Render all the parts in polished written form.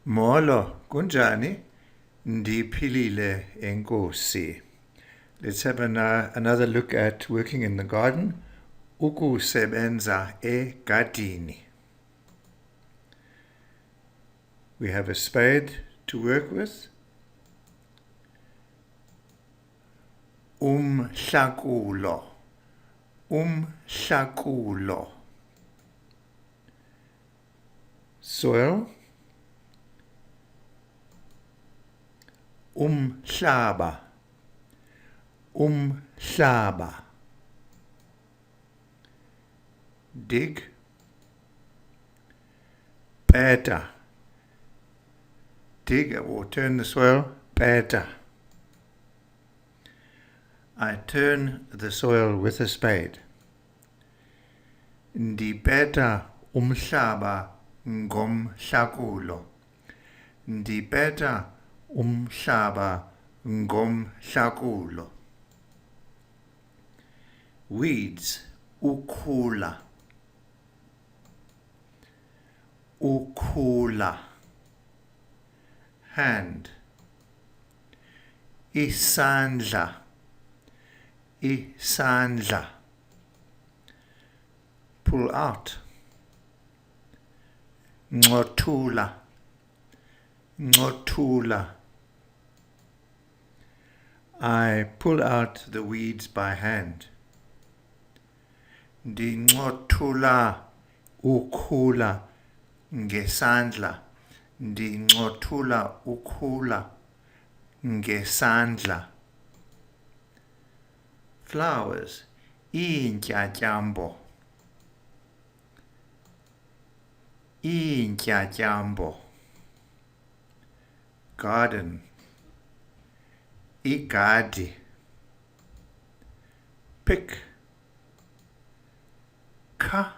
Molo, kunjani? Ndiphilile enkosi. Let's have another look at working in the garden. Ukusebenza egadini. We have a spade to work with. Umhlakulo. Umhlakulo. Soil. Umhlaba. Umhlaba. Dig. Better. Dig or turn the soil. Better. I turn the soil with a spade. Ndibeta umhlaba ngomhlakulo. Ndibeta umhlaba ngomhlakulo. Weeds, ukhula. Ukhula. Hand. Isandla. Isandla. Pull out. Ngothula. Ngothula. I pull out the weeds by hand. Ndincothula ukhula ngesandla. Ndincothula ukhula ngesandla. Flowers, iintyatyambo. Iintyatyambo. Garden, igadi. Pick. Ka.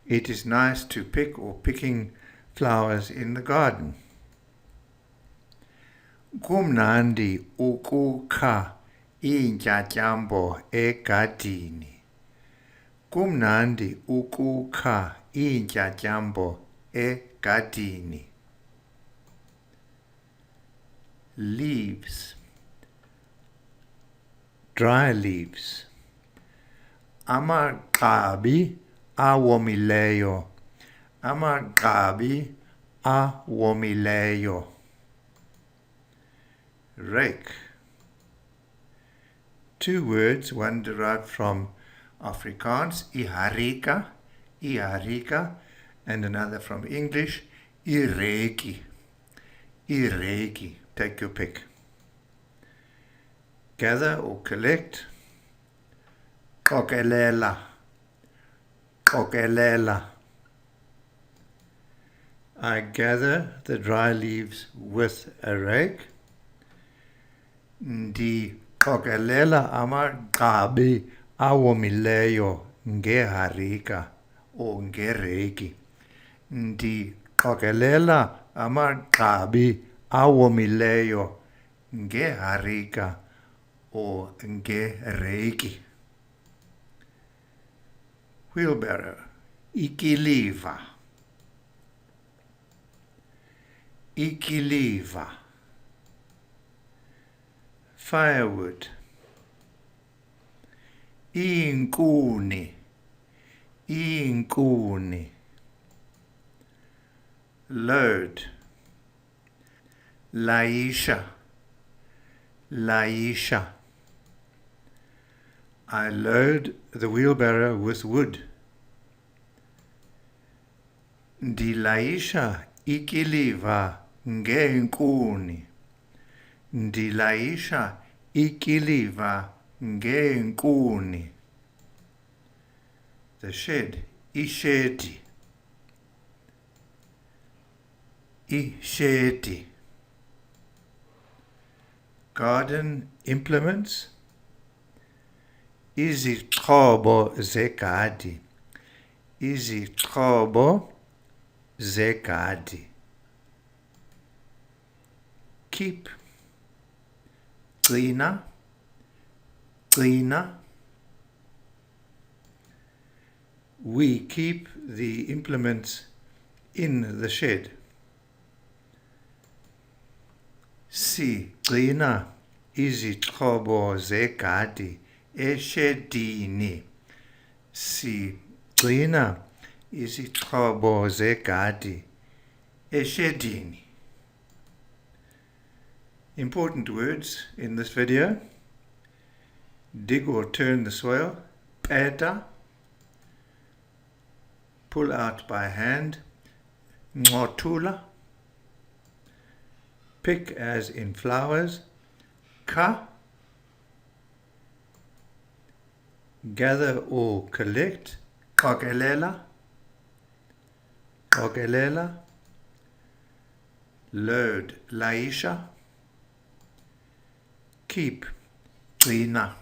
It is nice to pick or picking flowers in the garden. Kumnandi ukukha iintyatyambo egadini. Kumnandi ukukha iintyatyambo egadini. Leaves. Dry leaves. Amagqabi awomileyo. Amagqabi awomileyo. Rake. Two words, one derived from Afrikaans, iharika, and another from English, ireki. Ireki. Take your pick. Gather or collect. Qokelela. Qokelela. I gather the dry leaves with a rake. Ndiqokelela amagqabi awomileyo ngeharika or ngereki. Ndiqokelela amagqabi awomileyo ngeharika or ngereki. Wheelbarrow, Ikiliva. Ikiliva. Firewood. Inkuni. Inkuni. Load. Laisha. Laisha. I load the wheelbarrow with wood. Ndilaisha ikiliva ngeenkuni. Ndilaisha ikiliva ngeenkuni. The shed, Ishedi. Ishedi. Garden implements. Izixhobo zegadi. Izixhobo zegadi. Keep. Gcina. Gcina. We keep the implements in the shed. Sigcina izixhobo zegadi eshedini. Sigcina izixhobo zegadi eshedini. Important words in this video: dig or turn the soil, peta, pull out by hand, ngotula, pick as in flowers, ka, gather or collect, qokelela, load, laisha, keep, gcina.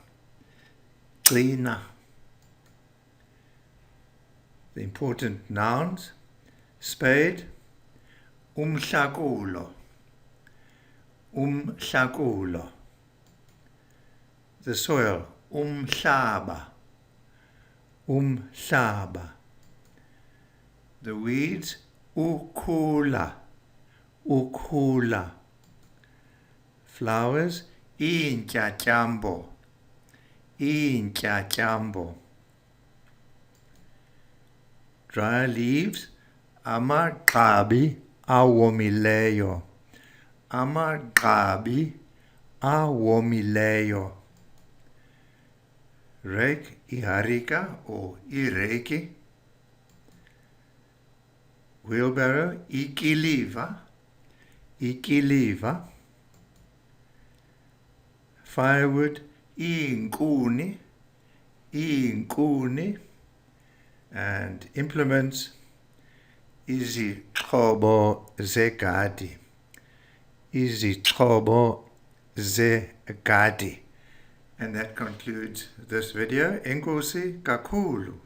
The important nouns: spade, umhlakulo. The soil, umhlaba. The weeds, ukhula. Flowers, iintyatyambo. Dry leaves, amagqabi awomileyo. Rake, iharika or ireki. Wheelbarrow, ikiliva. Firewood, iinkuni. And implements, izixhobo zegadi. And that concludes this video. Enkosi kakhulu.